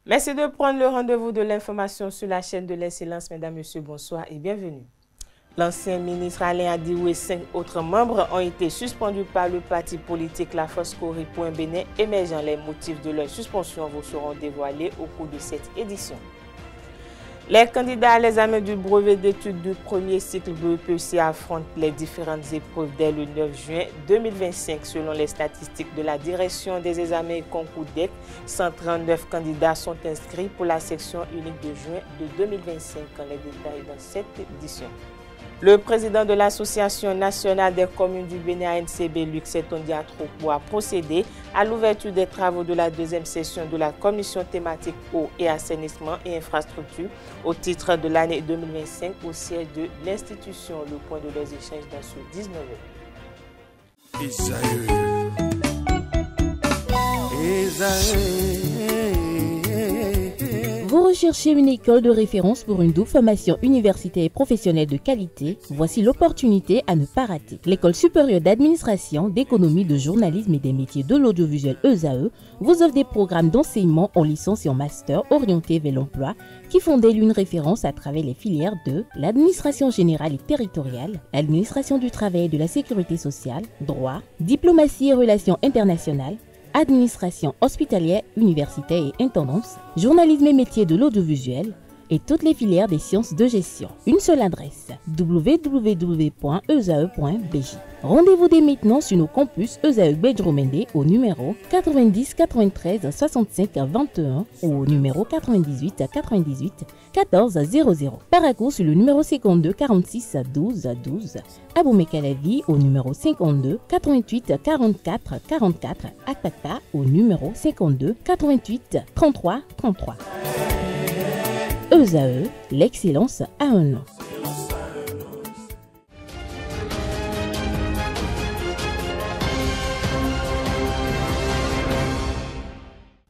Merci de prendre le rendez-vous de l'information sur la chaîne de l'excellence. Mesdames, Messieurs, bonsoir et bienvenue. L'ancien ministre Alain Adirou et 5 autres membres ont été suspendus par le parti politique La Force Corée pour un Bénin émergent. Les motifs de leur suspension vous seront dévoilés au cours de cette édition. Les candidats à l'examen du brevet d'études du premier cycle BEPC affrontent les différentes épreuves dès le 9 juin 2025. Selon les statistiques de la direction des examens et concours DEC, 139 candidats sont inscrits pour la section unique de juin de 2025. Les détails dans cette édition. Le président de l'Association nationale des communes du Bénin ANCB, Luc Setondiatropo, a procédé à l'ouverture des travaux de la deuxième session de la commission thématique eau et assainissement et infrastructure au titre de l'année 2025 au siège de l'institution. Le point de leurs échanges dans ce 19e. Vous recherchez une école de référence pour une double formation universitaire et professionnelle de qualité? Voici l'opportunité à ne pas rater. L'École supérieure d'administration, d'économie, de journalisme et des métiers de l'audiovisuel ESAE vous offre des programmes d'enseignement en licence et en master orientés vers l'emploi qui font d'elle une référence à travers les filières de l'administration générale et territoriale, l'administration du travail et de la sécurité sociale, droit, diplomatie et relations internationales, administration hospitalière, universitaire et intendance, journalisme et métiers de l'audiovisuel et toutes les filières des sciences de gestion. Une seule adresse, www.esae.bj. Rendez-vous dès maintenant sur nos campus ESAE Bedjromende au numéro 90 93 65 21 ou au numéro 98 98 14 00. Paracourt sur le numéro 52 46 12 12. Aboumekalavi au numéro 52 88 44 44. Akpata au numéro 52 88 33 33. ESAE, l'excellence à un nom.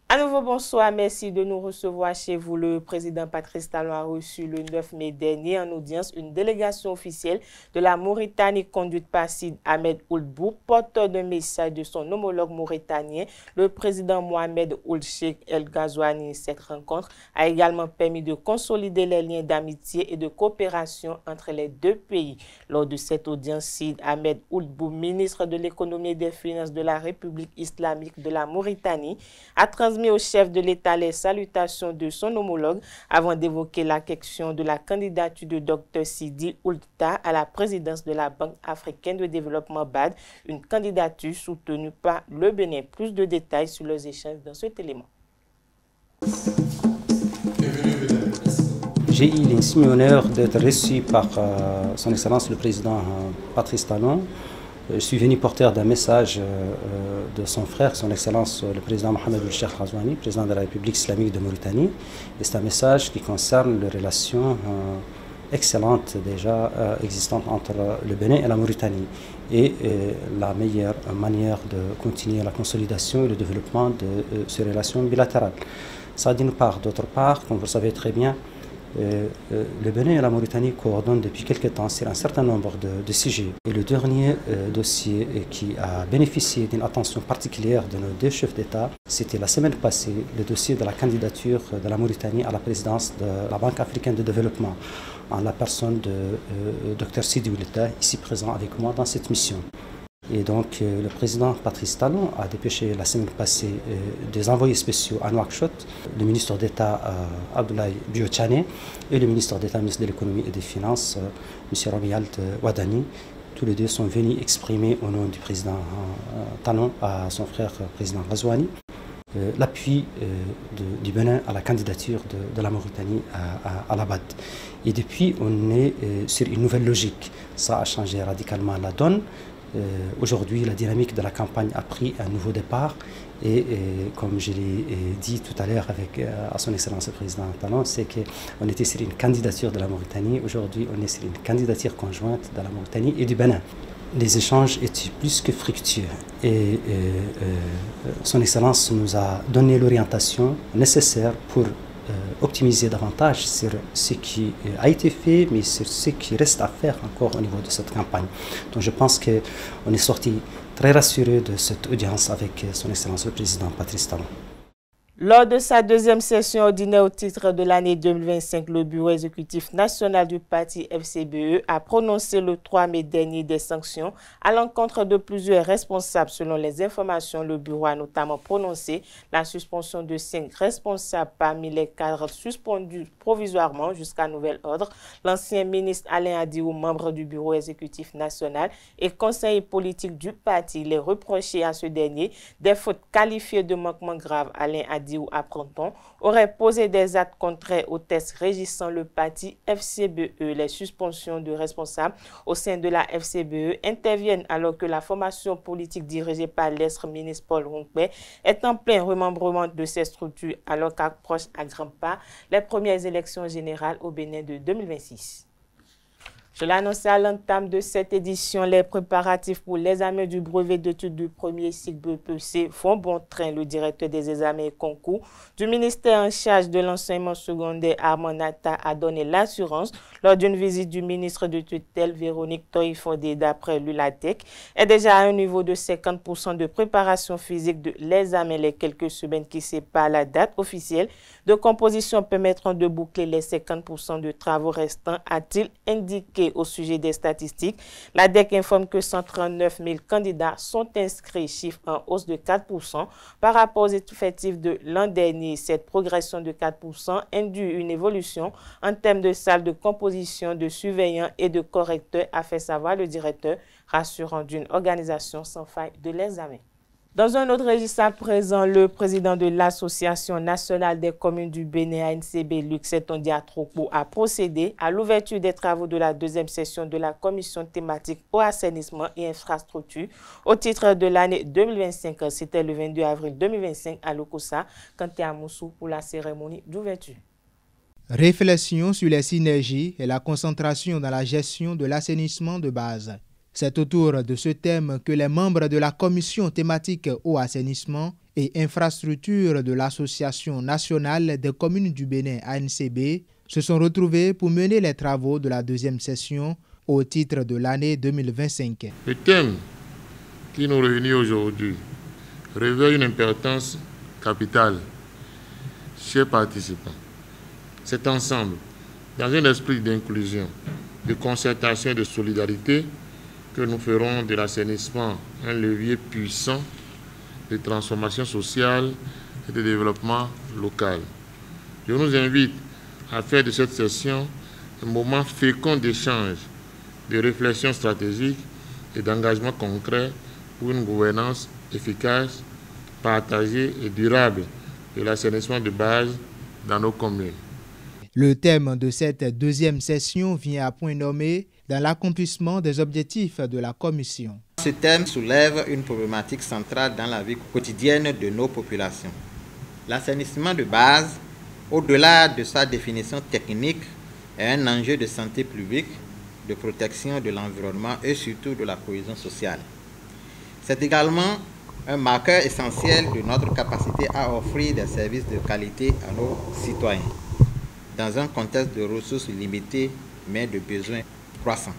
À nouveau, bonsoir. Merci de nous recevoir chez vous. Le président Patrice Talon a reçu le 9 mai dernier en audience une délégation officielle de la Mauritanie conduite par Sid Ahmed Ould Bou, porteur d'un message de son homologue mauritanien, le président Mohamed Ould Cheikh El Ghazouani. Cette rencontre a également permis de consolider les liens d'amitié et de coopération entre les deux pays. Lors de cette audience, Sid Ahmed Ould Bou, ministre de l'économie et des finances de la République islamique de la Mauritanie, a transmis au chef de l'État les salutations de son homologue avant d'évoquer la question de la candidature de Dr Sidi Ould-Tah à la présidence de la Banque africaine de développement BAD, une candidature soutenue par le Bénin. Plus de détails sur leurs échanges dans cet élément. J'ai eu l'insigne honneur d'être reçu par son Excellence le Président Patrice Talon. Je suis venu porteur d'un message de son frère, son Excellence le Président Mohamed Ould Cheikh El Ghazouani, président de la République islamique de Mauritanie. Et c'est un message qui concerne les relations excellentes déjà existantes entre le Bénin et la Mauritanie. Et la meilleure manière de continuer la consolidation et le développement de ces relations bilatérales. Ça d'une part. D'autre part, comme vous le savez très bien, le Bénin et la Mauritanie coordonnent depuis quelques temps sur un certain nombre de sujets. Et le dernier dossier qui a bénéficié d'une attention particulière de nos deux chefs d'État, c'était la semaine passée, le dossier de la candidature de la Mauritanie à la présidence de la Banque africaine de développement, en la personne de Dr Sidi Ould-Tah, ici présent avec moi dans cette mission. Et donc le président Patrice Talon a dépêché la semaine passée des envoyés spéciaux à Nouakchott, le ministre d'État Abdoulaye Bio-Tchane et le ministre d'État, ministre de l'économie et des finances, M. Romiald Wadani. Tous les deux sont venus exprimer au nom du président Talon à son frère président Ghazouani l'appui du Bénin à la candidature de la Mauritanie à la BAD. Et depuis, on est sur une nouvelle logique. Ça a changé radicalement la donne. Aujourd'hui, la dynamique de la campagne a pris un nouveau départ et comme je l'ai dit tout à l'heure à son Excellence le Président Talon, c'est qu'on était sur une candidature de la Mauritanie. Aujourd'hui, on est sur une candidature conjointe de la Mauritanie et du Bénin. Les échanges étaient plus que fructueux et son Excellence nous a donné l'orientation nécessaire pour optimiser davantage sur ce qui a été fait, mais sur ce qui reste à faire encore au niveau de cette campagne. Donc je pense qu'on est sorti très rassuré de cette audience avec son Excellence le Président Patrice Talon. Lors de sa deuxième session ordinaire au titre de l'année 2025, le Bureau exécutif national du parti FCBE a prononcé le 3 mai dernier des sanctions à l'encontre de plusieurs responsables. Selon les informations, le Bureau a notamment prononcé la suspension de 5 responsables parmi les cadres suspendus provisoirement jusqu'à nouvel ordre. L'ancien ministre Alain Adirou, membre du Bureau exécutif national et conseiller politique du parti, il est reproché à ce dernier des fautes qualifiées de manquement grave. Alain Adirou, apprend-on, aurait posé des actes contraires aux textes régissant le parti FCBE. Les suspensions de responsables au sein de la FCBE interviennent alors que la formation politique dirigée par l'ex-ministre Paul Ronkbert est en plein remembrement de ces structures alors qu'approchent à grands pas les premières élections générales au Bénin de 2026. Je l'annonçais à l'entame de cette édition, les préparatifs pour l'examen du brevet d'études du premier cycle BEPC font bon train. Le directeur des examens et concours du ministère en charge de l'enseignement secondaire, Armand Nata, a donné l'assurance lors d'une visite du ministre de tutelle, Véronique Toye-Fondé. D'après l'ULATEC, est déjà à un niveau de 50% de préparation physique de l'examen. Les quelques semaines qui séparent la date officielle de composition permettront de boucler les 50% de travaux restants, a-t-il indiqué. Au sujet des statistiques, la DEC informe que 139 000 candidats sont inscrits, chiffre en hausse de 4% par rapport aux effectifs de l'an dernier. Cette progression de 4% induit une évolution en termes de salles de composition, de surveillants et de correcteurs, a fait savoir le directeur, rassurant d'une organisation sans faille de l'examen. Dans un autre registre à présent, le président de l'Association nationale des communes du Bénin, ANCB, Luc Setondia Diatrokpo, a procédé à l'ouverture des travaux de la deuxième session de la commission thématique au assainissement et infrastructure au titre de l'année 2025. C'était le 22 avril 2025 à Lokossa, Kanté Amoussou, pour la cérémonie d'ouverture. Réflexion sur les synergies et la concentration dans la gestion de l'assainissement de base. C'est autour de ce thème que les membres de la commission thématique eau assainissement et infrastructure de l'Association nationale des communes du Bénin, ANCB, se sont retrouvés pour mener les travaux de la deuxième session au titre de l'année 2025. Le thème qui nous réunit aujourd'hui revêt une importance capitale. Chers participants, c'est ensemble, dans un esprit d'inclusion, de concertation et de solidarité, que nous ferons de l'assainissement un levier puissant de transformation sociale et de développement local. Je nous invite à faire de cette session un moment fécond d'échange, de réflexion stratégique et d'engagement concret pour une gouvernance efficace, partagée et durable de l'assainissement de base dans nos communes. Le thème de cette deuxième session vient à point nommé dans l'accomplissement des objectifs de la commission. Ce thème soulève une problématique centrale dans la vie quotidienne de nos populations. L'assainissement de base, au-delà de sa définition technique, est un enjeu de santé publique, de protection de l'environnement et surtout de la cohésion sociale. C'est également un marqueur essentiel de notre capacité à offrir des services de qualité à nos citoyens, dans un contexte de ressources limitées mais de besoins croissants.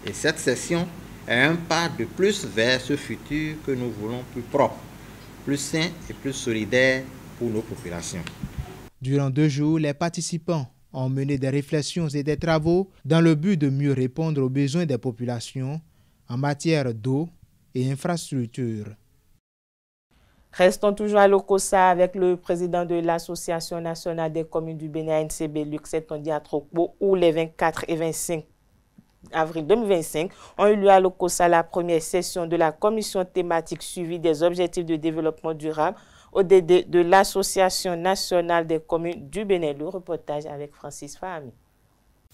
Et cette session est un pas de plus vers ce futur que nous voulons plus propre, plus sain et plus solidaire pour nos populations. Durant 2 jours, les participants ont mené des réflexions et des travaux dans le but de mieux répondre aux besoins des populations en matière d'eau et infrastructures. Restons toujours à Lokossa avec le président de l'Association nationale des communes du Bénin, ANCB, Luc Setondia Diatrokpo, où les 24 et 25 avril 2025 ont eu lieu à Lokossa la première session de la commission thématique suivie des objectifs de développement durable ODD de l'Association nationale des communes du Bénin. Le reportage avec Francis Fahami.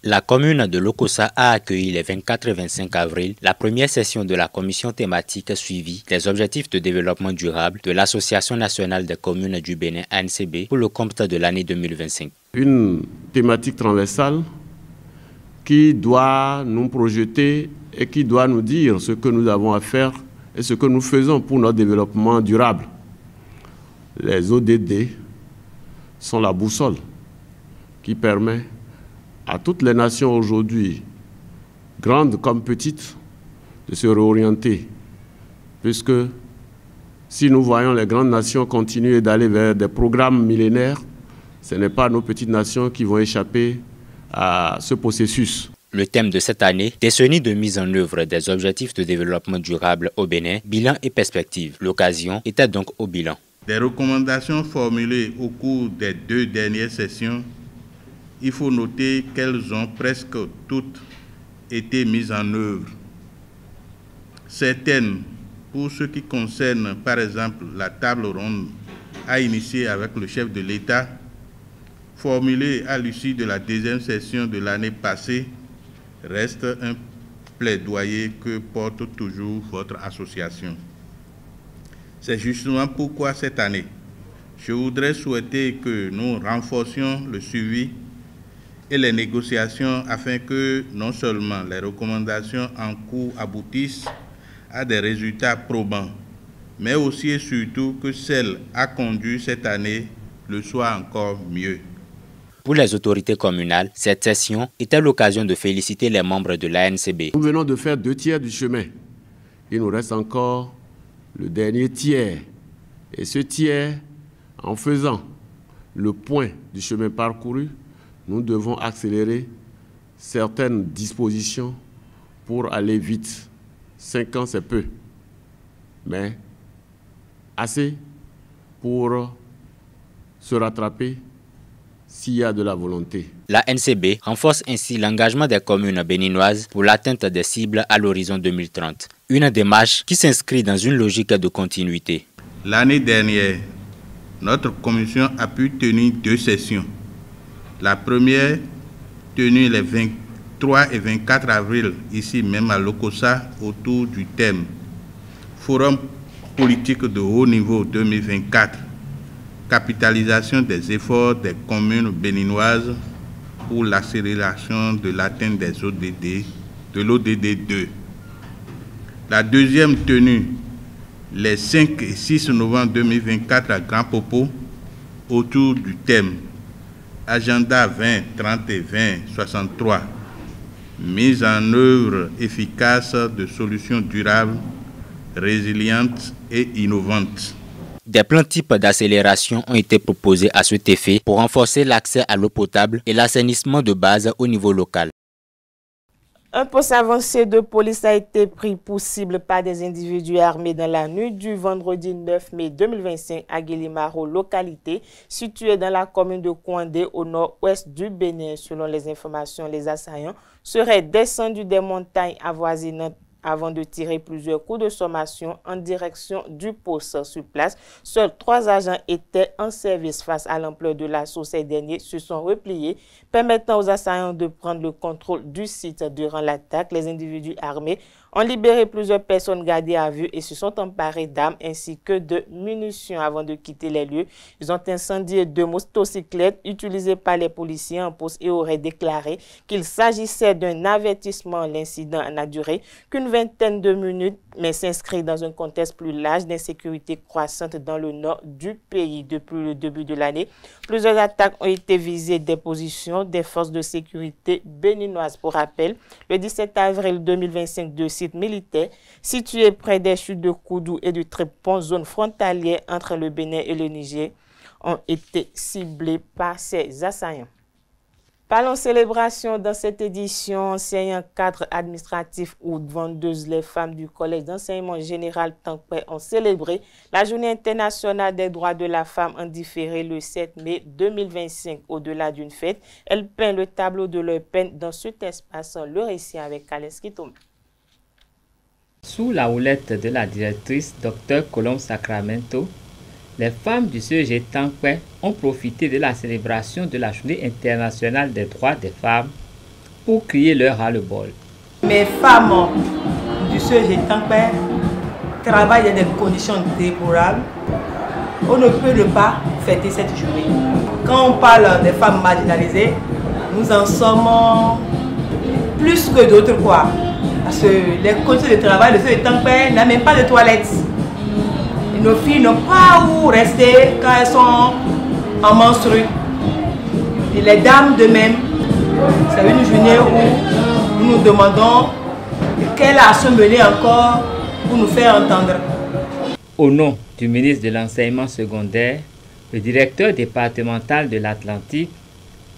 La commune de Lokossa a accueilli les 24 et 25 avril la première session de la commission thématique suivie des objectifs de développement durable de l'Association nationale des communes du Bénin, ANCB, pour le compte de l'année 2025. Une thématique transversale qui doit nous projeter et qui doit nous dire ce que nous avons à faire et ce que nous faisons pour notre développement durable. Les ODD sont la boussole qui permet à toutes les nations aujourd'hui, grandes comme petites, de se réorienter, puisque Si nous voyons les grandes nations continuer d'aller vers des programmes millénaires, ce n'est pas nos petites nations qui vont échapper à ce processus. Le thème de cette année, décennie de mise en œuvre des objectifs de développement durable au Bénin, bilan et perspectives. L'occasion était donc au bilan. Des recommandations formulées au cours des 2 dernières sessions, il faut noter qu'elles ont presque toutes été mises en œuvre. Certaines, pour ce qui concerne par exemple la table ronde à initier avec le chef de l'État, formulée à l'issue de la 2e session de l'année passée, reste un plaidoyer que porte toujours votre association. C'est justement pourquoi cette année, je voudrais souhaiter que nous renforcions le suivi et les négociations afin que non seulement les recommandations en cours aboutissent à des résultats probants, mais aussi et surtout que celles à conduire cette année le soient encore mieux. Pour les autorités communales, cette session était l'occasion de féliciter les membres de l'ANCB. Nous venons de faire 2 tiers du chemin. Il nous reste encore le dernier tiers. Et ce tiers, en faisant le point du chemin parcouru, nous devons accélérer certaines dispositions pour aller vite. 5 ans, c'est peu, mais assez pour se rattraper s'il y a de la volonté. La NCB renforce ainsi l'engagement des communes béninoises pour l'atteinte des cibles à l'horizon 2030. Une démarche qui s'inscrit dans une logique de continuité. L'année dernière, notre commission a pu tenir 2 sessions. La première, tenue les 23 et 24 avril, ici même à Lokossa, autour du thème Forum politique de haut niveau 2024, capitalisation des efforts des communes béninoises pour l'accélération de l'atteinte des ODD, de l'ODD 2. La deuxième tenue les 5 et 6 novembre 2024 à Grand Popo, autour du thème Agenda 20, 30 et 20, 63, mise en œuvre efficace de solutions durables, résilientes et innovantes. Des plans types d'accélération ont été proposés à cet effet pour renforcer l'accès à l'eau potable et l'assainissement de base au niveau local. Un poste avancé de police a été pris pour cible par des individus armés dans la nuit du vendredi 9 mai 2025 à Guélimaro, localité située dans la commune de Kouandé au nord-ouest du Bénin. Selon les informations, les assaillants seraient descendus des montagnes avoisinantes avant de tirer plusieurs coups de sommation en direction du poste. Sur place, seuls 3 agents étaient en service. Face à l'ampleur de l'assaut, ces derniers se sont repliés, permettant aux assaillants de prendre le contrôle du site. Durant l'attaque, les individus armés ont libéré plusieurs personnes gardées à vue et se sont emparés d'armes ainsi que de munitions. Avant de quitter les lieux, ils ont incendié 2 motocyclettes utilisées par les policiers en poste et auraient déclaré qu'il s'agissait d'un avertissement. L'incident n'a duré qu'une vingtaine de minutes, mais s'inscrit dans un contexte plus large d'insécurité croissante dans le nord du pays. Depuis le début de l'année, plusieurs attaques ont été visées des positions des forces de sécurité béninoises. Pour rappel, le 17 avril 2025, 2 sites militaires situés près des chutes de Koudou et du Trépont, zone frontalière entre le Bénin et le Niger, ont été ciblés par ces assaillants. Parlons célébration dans cette édition. Enseignants, cadres administratifs ou vendeuses, les femmes du collège d'enseignement général Tankpé ont célébré la journée internationale des droits de la femme en différé le 7 mai 2025. Au-delà d'une fête, elles peignent le tableau de leur peine dans cet espace. Le récit avec Kaleski Tom. Sous la houlette de la directrice Dr Colombe Sacramento, les femmes du CEG Tankpé ont profité de la célébration de la Journée internationale des droits des femmes pour crier leur ras-le-bol. Mes femmes du CEG Tankpé travaillent dans des conditions déplorables. On ne peut ne pas fêter cette journée. Quand on parle des femmes marginalisées, nous en sommes plus que d'autres quoi. Parce que les conditions de travail de CEG Tankpé n'ont même pas de toilettes. Nos filles n'ont pas où rester quand elles sont en menstrues. Et les dames de même, c'est une journée où nous nous demandons quelle action mener encore pour nous faire entendre. Au nom du ministre de l'Enseignement secondaire, le directeur départemental de l'Atlantique,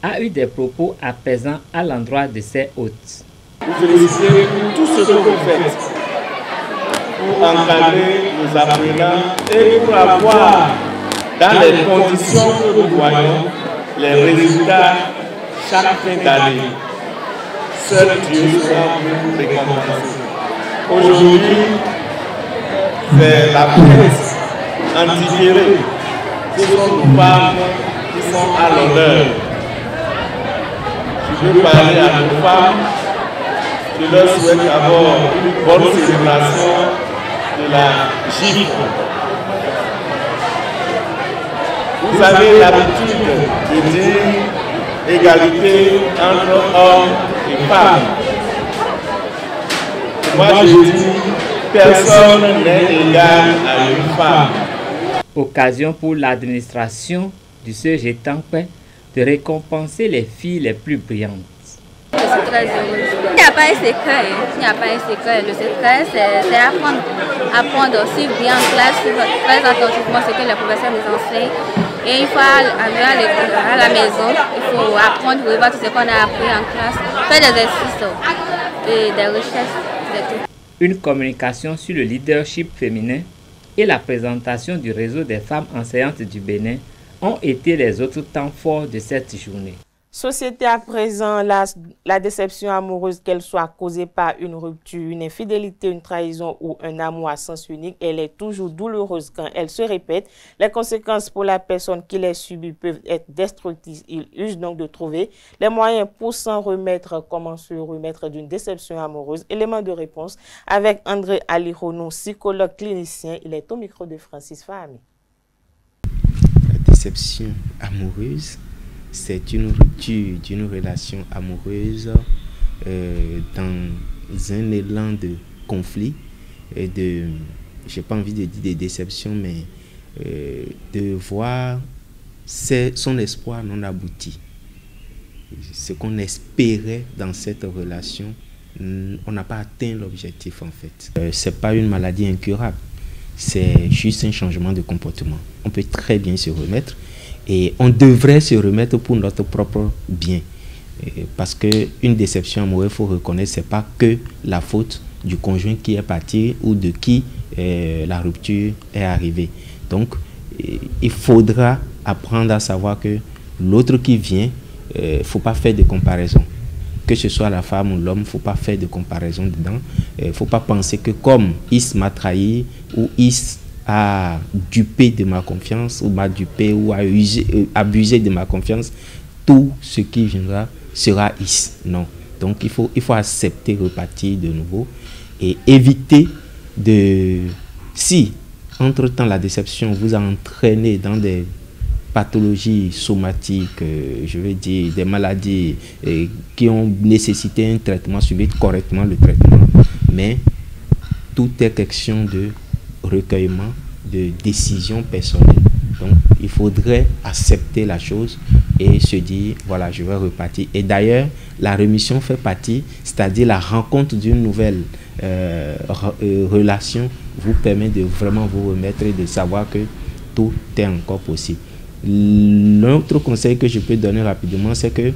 a eu des propos apaisants à l'endroit de ses hôtes. Vous félicitez tout ce que vous faites pour encadrer nos apprenants et pour avoir, dans les conditions que nous voyons, les résultats chaque fin d'année. Seul Dieu sera vous récompenser. Aujourd'hui, c'est la presse antiquérée. Ce sont nos femmes qui sont à l'honneur. Je veux parler à nos femmes. Je leur souhaite d'abord une bonne célébration de la gifle. Vous avez l'habitude de dire égalité entre hommes et femmes. Moi je dis, personne n'est égal à une femme. Occasion pour l'administration du CEG Tankpé de récompenser les filles les plus brillantes. Je suis très heureuse. Il n'y a pas un secret. Il n'y a pas un secret. Le secret, c'est apprendre aussi bien en classe, très attentivement ce que les professeurs nous enseignent. Et une fois arrivé à la maison, il faut apprendre, revoir tout ce qu'on a appris en classe, faire des exercices et des recherches, c'est tout. Une communication sur le leadership féminin et la présentation du réseau des femmes enseignantes du Bénin ont été les autres temps forts de cette journée. Société à présent, la déception amoureuse, qu'elle soit causée par une rupture, une infidélité, une trahison ou un amour à sens unique, elle est toujours douloureuse quand elle se répète. Les conséquences pour la personne qui les subit peuvent être destructrices. Il use donc de trouver les moyens pour s'en remettre. Comment se remettre d'une déception amoureuse? Élément de réponse avec André Alirono, psychologue clinicien. Il est au micro de Francis Fahmi. La déception amoureuse, c'est une rupture d'une relation amoureuse dans un élan de conflit et de, j'ai pas envie de dire de déception, mais de voir son espoir non abouti. Ce qu'on espérait dans cette relation, on n'a pas atteint l'objectif en fait. C'est pas une maladie incurable, c'est juste un changement de comportement. On peut très bien se remettre. Et on devrait se remettre pour notre propre bien. Parce qu'une déception amoureuse, il faut reconnaître, ce n'est pas que la faute du conjoint qui est parti ou de qui la rupture est arrivée. Donc, il faudra apprendre à savoir que l'autre qui vient, il ne faut pas faire de comparaison. Que ce soit la femme ou l'homme, il ne faut pas faire de comparaison dedans. Il ne faut pas penser que comme Is m'a trahi ou Is a dupé de ma confiance ou m'a dupé ou a abusé de ma confiance, tout ce qui viendra sera Is. Non. Donc il faut accepter, repartir de nouveau et éviter de... Si, entre-temps, la déception vous a entraîné dans des pathologies somatiques, je veux dire, des maladies qui ont nécessité un traitement, suivre correctement le traitement. Mais tout est question de recueillement, de décision personnelle. Donc, il faudrait accepter la chose et se dire, voilà, je vais repartir. Et d'ailleurs, la rémission fait partie, c'est-à-dire la rencontre d'une nouvelle relation vous permet de vraiment vous remettre et de savoir que tout est encore possible. L'autre conseil que je peux donner rapidement, c'est que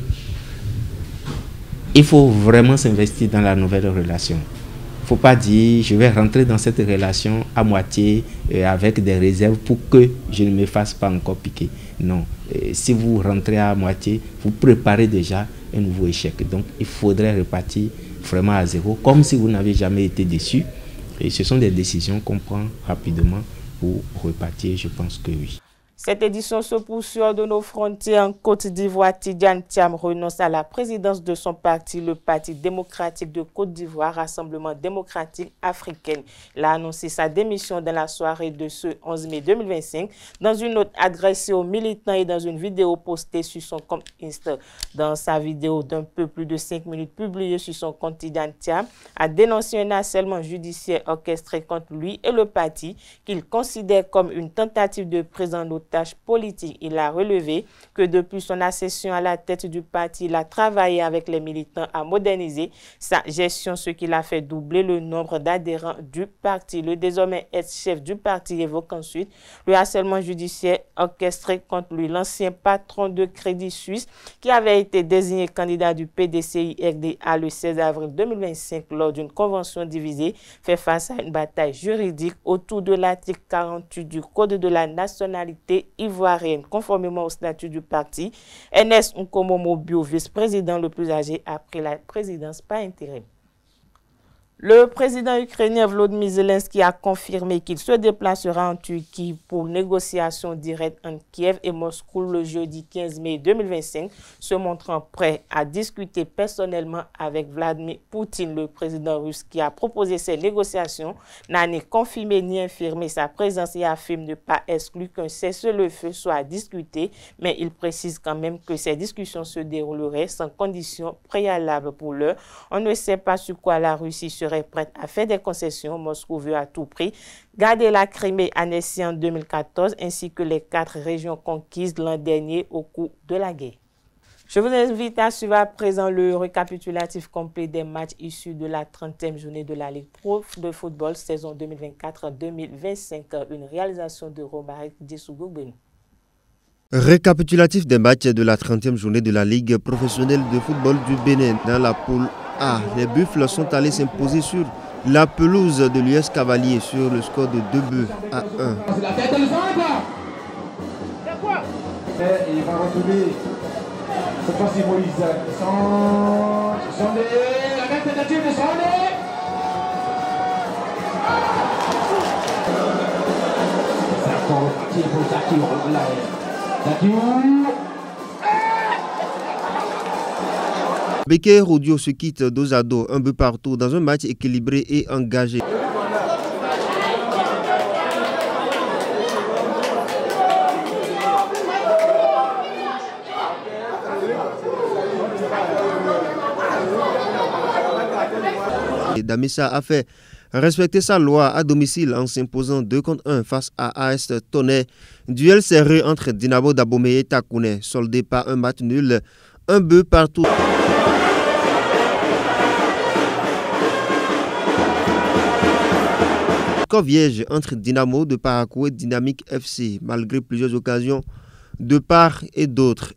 il faut vraiment s'investir dans la nouvelle relation. Il ne faut pas dire, je vais rentrer dans cette relation à moitié avec des réserves pour que je ne me fasse pas encore piquer. Non. Si vous rentrez à moitié, vous préparez déjà un nouveau échec. Donc, il faudrait repartir vraiment à zéro, comme si vous n'avez jamais été déçu. Et ce sont des décisions qu'on prend rapidement pour repartir. Je pense que oui. Cette édition se poursuit hors de nos frontières en Côte d'Ivoire. Tidjane Thiam renonce à la présidence de son parti, le Parti démocratique de Côte d'Ivoire, Rassemblement démocratique africain. Il a annoncé sa démission dans la soirée de ce 11 mai 2025 dans une note adressée aux militants et dans une vidéo postée sur son compte Insta. Dans sa vidéo d'un peu plus de 5 minutes publiée sur son compte, Tidjane Thiam a dénoncé un harcèlement judiciaire orchestré contre lui et le parti qu'il considère comme une tentative de prise en otage tâches politiques. Il a relevé que depuis son accession à la tête du parti, il a travaillé avec les militants à moderniser sa gestion, ce qui l'a fait doubler le nombre d'adhérents du parti. Le désormais ex-chef du parti évoque ensuite le harcèlement judiciaire orchestré contre lui. L'ancien patron de Crédit Suisse, qui avait été désigné candidat du PDCI-RDA le 16 avril 2025 lors d'une convention divisée, fait face à une bataille juridique autour de l'article 48 du Code de la nationalité ivoirienne. Conformément au statut du parti, Ernest Nkomo-Mobio, vice-président le plus âgé, a pris la présidence par intérim. Le président ukrainien Volodymyr Zelensky a confirmé qu'il se déplacera en Turquie pour négociations directes entre Kiev et Moscou le jeudi 15 mai 2025, se montrant prêt à discuter personnellement avec Vladimir Poutine. Le président russe qui a proposé ces négociations n'a ni confirmé ni infirmé sa présence et affirme ne pas exclu qu'un cessez-le-feu soit discuté, mais il précise quand même que ces discussions se dérouleraient sans conditions préalables. Pour l'heure, on ne sait pas sur quoi la Russie serait prête à faire des concessions. Moscou veut à tout prix garder la Crimée annexée en 2014 ainsi que les 4 régions conquises l'an dernier au cours de la guerre. Je vous invite à suivre à présent le récapitulatif complet des matchs issus de la 30e journée de la Ligue Pro de football saison 2024-2025. Une réalisation de Romaric Djessougou-Benou. Récapitulatif des matchs de la 30e journée de la Ligue professionnelle de football du Bénin. Dans la poule A, les Buffles sont allés s'imposer sur la pelouse de l'US Cavalier sur le score de 2-1. Il va retrouver cette fois-ci Moïse. Sondé, la même tentative de Sondé. C'est encore reparti pour Zakiou. Becker Audio se quitte dos à dos, un but partout dans un match équilibré et engagé. Damissa a fait respecter sa loi à domicile en s'imposant 2-1 face à AS Tonnet. Duel serré entre Dinamo d'Abomey et Takouné, soldé par un match nul, un but partout. Score vierge entre Dynamo de Parakou et Dynamique FC, malgré plusieurs occasions de part et d'autre.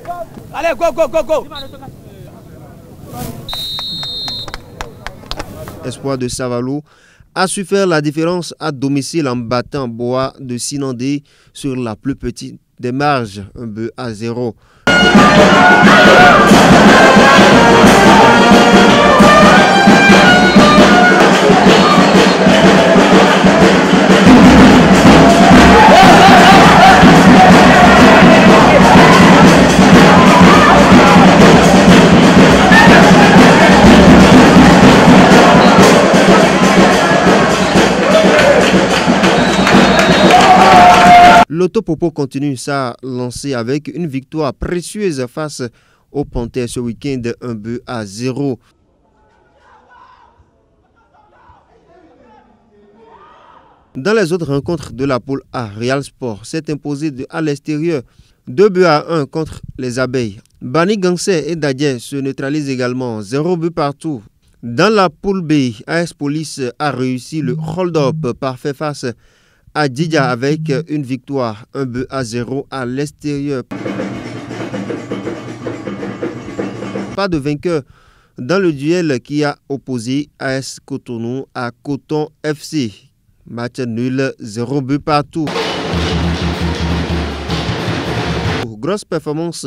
Allez, go, go, go, go! Espoir de Savalou a su faire la différence à domicile en battant Bois de Sinandé sur la plus petite des marges, 1-0. L'Autopopo continue sa lancée avec une victoire précieuse face au Panthère ce week-end, 1-0. Dans les autres rencontres de la poule A, Real Sport s'est imposé à l'extérieur 2-1 contre les Abeilles. Bani Gansé et Dadje se neutralisent également, 0 but partout. Dans la poule B, AS Police a réussi le hold-up parfait face à Djidja avec une victoire, 1-0 à l'extérieur. Pas de vainqueur dans le duel qui a opposé AS Cotonou à Coton FC. Match nul, 0 but partout. Grosse performance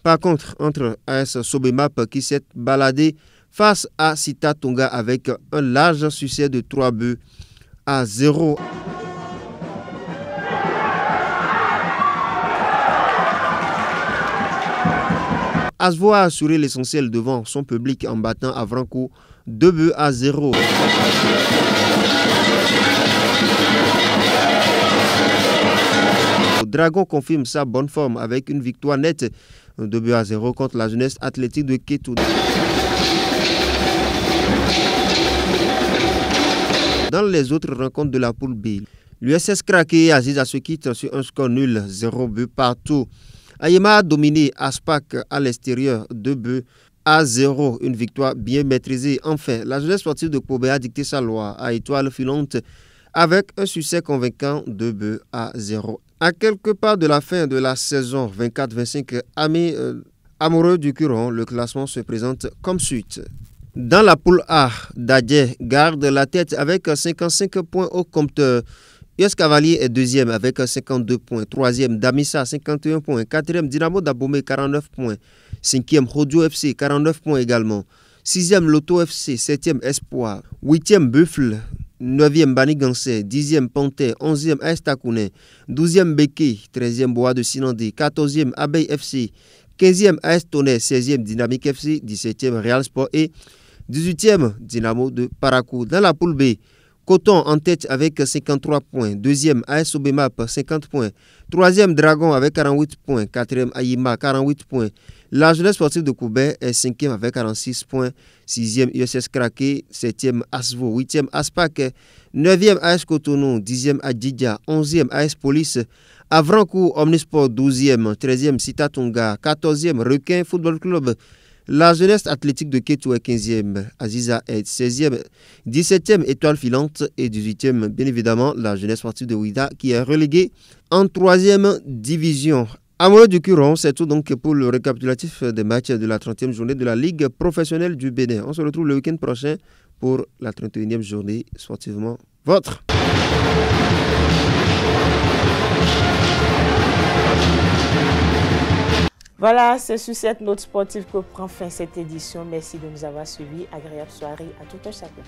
par contre entre AS Sobemap qui s'est baladé face à Sita Tonga avec un large succès de 3-0. Asvo a assuré l'essentiel devant son public en battant Avranco 2-0. Le Dragon confirme sa bonne forme avec une victoire nette 2-0 contre la jeunesse athlétique de Kétou. Dans les autres rencontres de la poule B, L'USS Krake et Aziza se quittent sur un score nul, 0 but partout. Ayema a dominé Aspak à l'extérieur, 2 buts à 0, une victoire bien maîtrisée. Enfin, la jeunesse sportive de Kobe a dicté sa loi à Étoile Filante avec un succès convaincant, 2 buts à 0. À quelques pas de la fin de la saison 24-25, amoureux du Curon, le classement se présente comme suite. Dans la poule A, Dadje garde la tête avec 55 points au compteur. US Cavalier est deuxième avec 52 points. Troisième, Damissa, 51 points. Quatrième, Dynamo d'Abomey, 49 points. Cinquième, Rodio FC, 49 points également. Sixième, Loto FC. Septième, Espoir. Huitième, Buffle. Neuvième, Bani Gansé. Dixième, Panthère. Onzième, AS Takouné. Douzième, Beke. Treizième, Bois de Sinandé. Quatorzième, Abeille FC. 15e, AS Tonnerre. 16e, Dynamique FC. 17e, Real Sport. Et 18e, Dynamo de Parakou. Dans la poule B, Coton en tête avec 53 points. Deuxième, AS Obemap, 50 points. Troisième, Dragon avec 48 points. Quatrième, Ayima, 48 points. La jeunesse sportive de Koubé est cinquième avec 46 points. Sixième, USS Krake. Septième, Asvo. Huitième, Aspak. Neuvième, AS Cotonou. Dixième, Adjidja. Onzième, AS Police. Avrancourt, Omnisport. 12e. 13e, Sitatunga. 14e, Requin Football Club. La jeunesse athlétique de Kétou est 15e, Aziza est 16e, 17e, Étoile Filante et 18e, bien évidemment, la jeunesse sportive de Ouida qui est reléguée en 3e division. Amoureux du Curon, c'est tout donc pour le récapitulatif des matchs de la 30e journée de la Ligue professionnelle du Bénin. On se retrouve le week-end prochain pour la 31e journée sportivement vôtre. Voilà, c'est sur cette note sportive que prend fin cette édition. Merci de nous avoir suivis. Agréable soirée à tout un chacun.